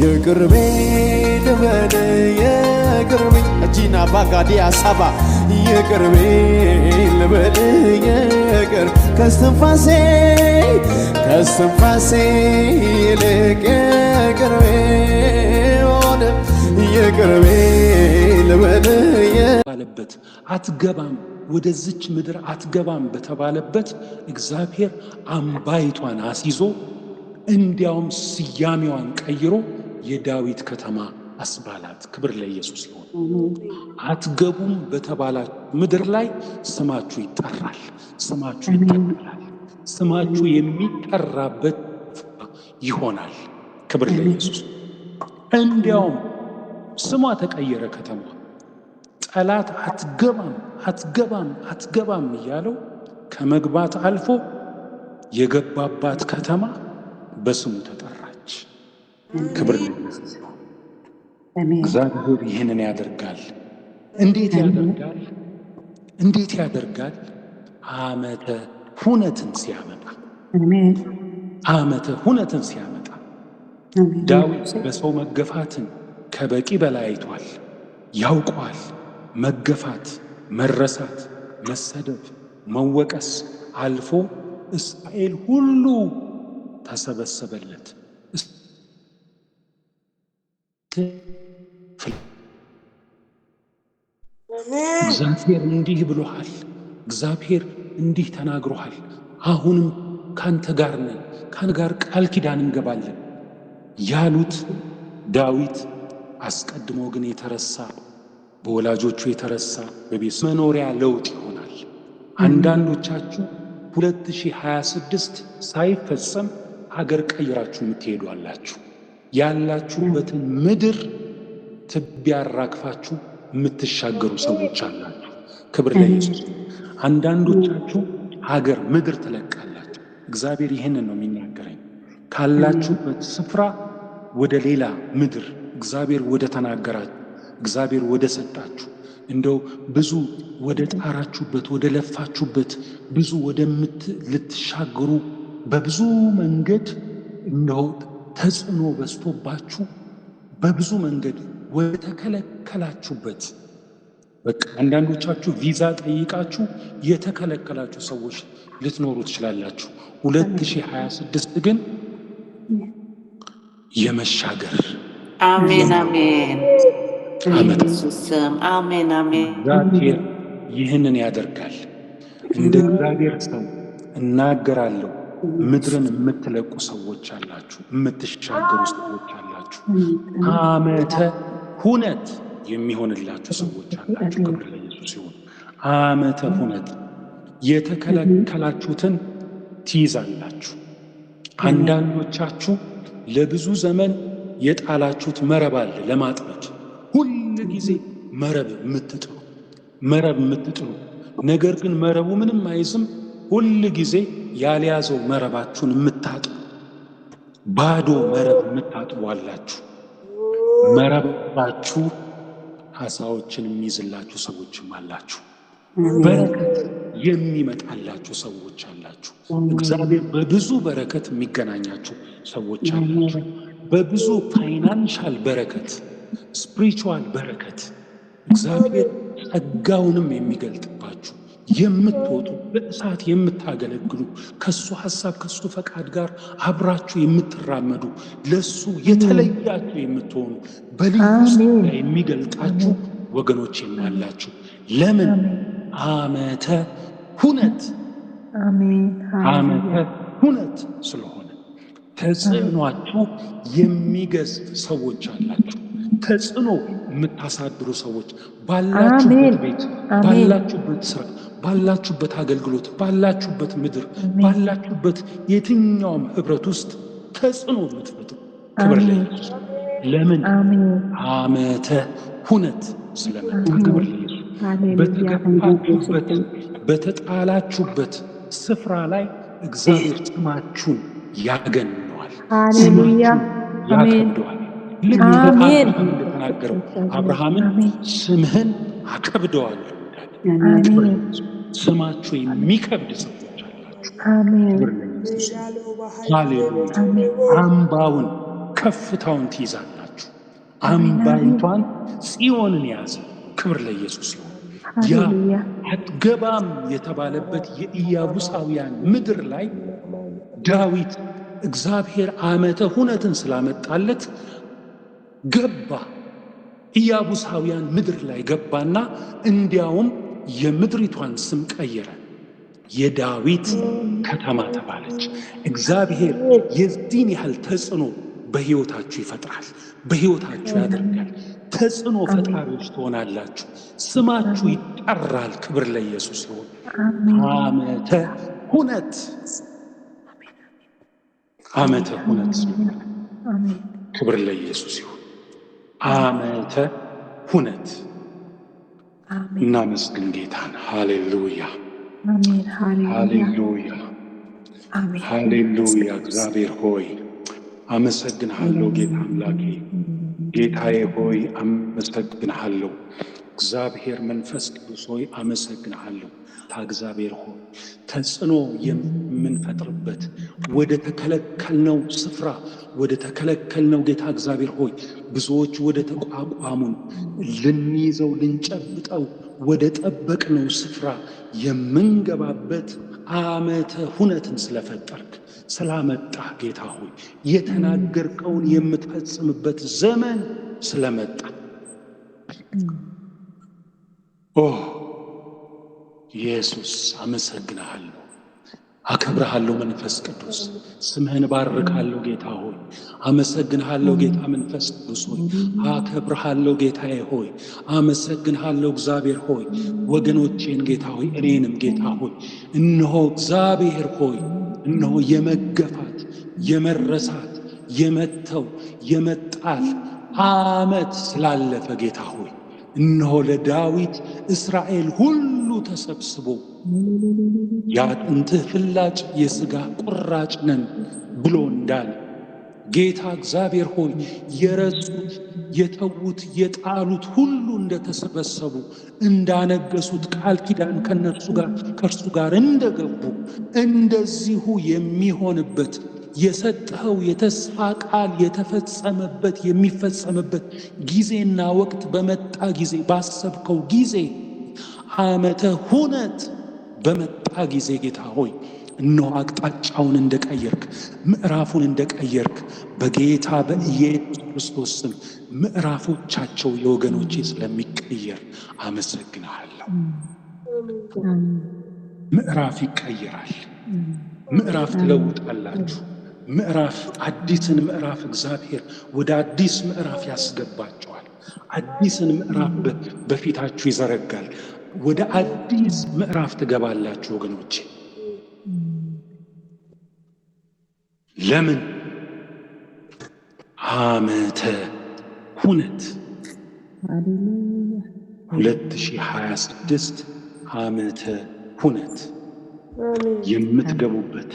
የቅርቤ ልበል የቅርቤ እጂና ባጋዲያ ሳባ የቅርቤ ልበል የቅር ከስትንፋሴ ይልቅ የቅርቤ ሆነ የቅርቤ ልበል ባለበት አትገባም ወደዚች ምድር አትገባም በተባለበት እግዚአብሔር አምባይቷን አስይዞ እንዲያውም ስያሜዋን ቀይሮ የዳዊት ከተማ አስባላት። ክብር ለኢየሱስ ይሁን። አትገቡም በተባላችሁ ምድር ላይ ስማችሁ ይጠራል፣ ስማችሁ ይጠራል፣ ስማችሁ የሚጠራበት ይሆናል። ክብር ለኢየሱስ። እንዲያውም ስሟ ተቀየረ። ከተማ ጠላት አትገባም እያለው ከመግባት አልፎ የገባባት ከተማ በስሙ ተጠራች። ክብር ለኢየሱስ። እግዚአብሔር ይህንን ያደርጋል። እንዴት ያደርጋል? ዓመተ ሁነትን ሲያመጣ ዳዊት በሰው መገፋትን ከበቂ በላይ አይቷል፣ ያውቋል። መገፋት፣ መረሳት፣ መሰደብ፣ መወቀስ አልፎ እስራኤል ሁሉ ተሰበሰበለት። እግዚአብሔር እንዲህ ብሎሃል፣ እግዚአብሔር እንዲህ ተናግሮሃል፣ አሁንም ካንተ ጋር ነን፣ ካንተ ጋር ቃል ኪዳን እንገባለን ያሉት ዳዊት አስቀድሞ ግን የተረሳ በወላጆቹ የተረሳ በቤት መኖሪያ ለውጥ ይሆናል። አንዳንዶቻችሁ 2026 ሳይፈጸም ሀገር ቀይራችሁ የምትሄዱ አላችሁ። ያላችሁበትን ምድር ትቢያ አራግፋችሁ የምትሻገሩ ሰዎች አላችሁ። ክብር ለኢየሱስ። አንዳንዶቻችሁ ሀገር ምድር ትለቃላችሁ። እግዚአብሔር ይህንን ነው የሚናገረኝ። ካላችሁበት ስፍራ ወደ ሌላ ምድር እግዚአብሔር ወደ ተናገራችሁ፣ እግዚአብሔር ወደ ሰጣችሁ፣ እንደው ብዙ ወደ ጣራችሁበት ወደ ለፋችሁበት ብዙ ልትሻገሩ በብዙ መንገድ እንደው ተጽዕኖ በስቶባችሁ በብዙ መንገድ ወደ ተከለከላችሁበት፣ በቃ አንዳንዶቻችሁ ቪዛ ጠይቃችሁ የተከለከላችሁ ሰዎች ልትኖሩ ትችላላችሁ። 2026 ግን የመሻገር አሜን እግዚአብሔር ይህንን ያደርጋል። እንደ እግዚአብሔር ሰው እናገራለሁ። ምድርን የምትለቁ ሰዎች አላችሁ፣ የምትሻገሩ ሰዎች አላችሁ። ዓመተ ሁነት የሚሆንላችሁ ሰዎች አላችሁ። ክብር ለኢየሱስ ይሁን። ዓመተ ሁነት የተከለከላችሁትን ትይዛላችሁ። አንዳንዶቻችሁ ለብዙ ዘመን የጣላችሁት መረብ አለ ለማጥመድ። ሁል ጊዜ መረብ የምትጥሉ ነገር ግን መረቡ ምንም አይዝም። ሁል ጊዜ ያልያዘው መረባችሁን የምታጥቡ ባዶ መረብ የምታጥቡ አላችሁ። መረባችሁ ዓሣዎችን የሚይዝላችሁ ሰዎችም አላችሁ። በረከት የሚመጣላችሁ ሰዎች አላችሁ። እግዚአብሔር በብዙ በረከት የሚገናኛችሁ ሰዎች አላችሁ። በብዙ ፋይናንሻል በረከት፣ ስፒሪቹዋል በረከት እግዚአብሔር ጸጋውንም የሚገልጥባችሁ የምትወጡ በእሳት የምታገለግሉ ከሱ ሐሳብ ከሱ ፈቃድ ጋር አብራችሁ የምትራመዱ ለሱ የተለያችሁ የምትሆኑ በልዩ ጸጋ የሚገልጣችሁ ወገኖች አላችሁ። ለምን? ዓመተ ሁነት ስለሆነ ተጽዕኗችሁ የሚገዝፍ ሰዎች አላችሁ። ተጽዕኖ የምታሳድሩ ሰዎች ባላችሁበት ቤት፣ ባላችሁበት ስራ፣ ባላችሁበት አገልግሎት፣ ባላችሁበት ምድር፣ ባላችሁበት የትኛውም ህብረት ውስጥ ተጽዕኖ የምትፈጥሩ ክብር ለኢየሱስ። ለምን? ዓመተ ሁነት ስለመጣ። ክብር ለኢየሱስ። በተገፋችሁበት በተጣላችሁበት ስፍራ ላይ እግዚአብሔር ስማችሁን ያገነዋል፣ ስማችሁን ያከብደዋል። ልክ አብርሃም እንደተናገረው አብርሃምን ስምህን አከብደዋለሁ። ስማችሁ የሚከብድ ሰዎች አላችሁ። ሃሌሉያ። አምባውን ከፍታውን ትይዛላችሁ። አምባይቷን ጽዮንን ያዘ። ክብር ለኢየሱስ ይሁን። ያ አትገባም የተባለበት የኢያቡሳውያን ምድር ላይ ዳዊት እግዚአብሔር ዓመተ ሁነትን ስላመጣለት ገባ። ኢያቡሳውያን ምድር ላይ ገባና እንዲያውም የምድሪቷን ስም ቀየረ። የዳዊት ከተማ ተባለች። እግዚአብሔር የዚህን ያህል ተጽዕኖ በሕይወታችሁ ይፈጥራል፣ በሕይወታችሁ ያደርጋል። ተጽዕኖ ፈጣሪዎች ትሆናላችሁ። ስማችሁ ይጠራል። ክብር ለኢየሱስ ይሁን። ዓመተ ሁነት ዓመተ ሁነት ክብር ለኢየሱስ ይሁን። ዓመተ ሁነት እናመስግን ጌታን። ሃሌሉያ ሃሌሉያ ሃሌሉያ። እግዚአብሔር ሆይ አመሰግንሃለሁ። ጌታ አምላኬ ጌታዬ ሆይ አመሰግንሃለሁ። እግዚአብሔር መንፈስ ቅዱስ ሆይ አመሰግንሃለሁ። እግዚአብሔር ሆይ ተጽዕኖ የምንፈጥርበት ወደ ተከለከልነው ስፍራ ወደ ተከለከልነው ጌታ እግዚአብሔር ሆይ ብዙዎች ወደ ተቋቋሙን ልንይዘው ልንጨብጠው ወደ ጠበቅነው ስፍራ የምንገባበት ዓመተ ሁነትን ስለፈጠርክ ስላመጣ ጌታ ሆይ የተናገርከውን የምትፈጽምበት ዘመን ስለመጣ ኢየሱስ አመሰግንሃለሁ፣ አከብርሃለሁ። መንፈስ ቅዱስ ስምህን ባርካለሁ። ጌታ ሆይ አመሰግንሃለሁ። ጌታ መንፈስ ቅዱስ ሆይ አከብርሃለሁ። ጌታዬ ሆይ አመሰግንሃለሁ። እግዚአብሔር ሆይ ወገኖቼን ጌታ ሆይ እኔንም ጌታ ሆይ እነሆ እግዚአብሔር ሆይ እነሆ የመገፋት የመረሳት የመተው የመጣል ዓመት ስላለፈ ጌታ ሆይ እነሆ ለዳዊት እስራኤል ሁሉ ተሰብስቦ የአጥንትህ ፍላጭ የሥጋ ቁራጭ ነን ብሎ እንዳለ ጌታ እግዚአብሔር ሆይ የረሱት የተዉት የጣሉት ሁሉ እንደተሰበሰቡ እንዳነገሱት ቃል ኪዳን ከእርሱ ጋር እንደገቡ እንደዚሁ የሚሆንበት የሰጠኸው የተስፋ ቃል የተፈጸመበት የሚፈጸምበት ጊዜና ወቅት በመጣ ጊዜ ባሰብከው ጊዜ ዓመተ ሁነት በመጣ ጊዜ ጌታ ሆይ እነሆ አቅጣጫውን እንደቀየርክ ምዕራፉን እንደቀየርክ በጌታ በኢየሱስ ክርስቶስ ስም ምዕራፎቻቸው የወገኖቼ ስለሚቀየር አመሰግንሃለሁ። ምዕራፍ ይቀየራል። ምዕራፍ ትለውጣላችሁ። ምዕራፍ አዲስን ምዕራፍ እግዚአብሔር ወደ አዲስ ምዕራፍ ያስገባቸዋል። አዲስን ምዕራፍ በፊታችሁ ይዘረጋል። ወደ አዲስ ምዕራፍ ትገባላችሁ ወገኖቼ። ለምን? ዓመተ ሁነት 2026 ዓመተ ሁነት የምትገቡበት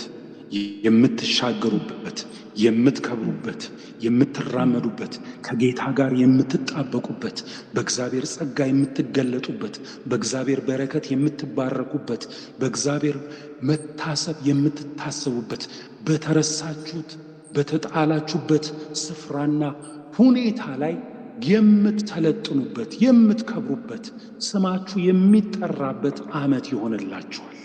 የምትሻገሩበት የምትከብሩበት የምትራመዱበት ከጌታ ጋር የምትጣበቁበት በእግዚአብሔር ጸጋ የምትገለጡበት በእግዚአብሔር በረከት የምትባረኩበት በእግዚአብሔር መታሰብ የምትታሰቡበት በተረሳችሁት በተጣላችሁበት ስፍራና ሁኔታ ላይ የምትተለጥኑበት የምትከብሩበት ስማችሁ የሚጠራበት ዓመት ይሆንላችኋል።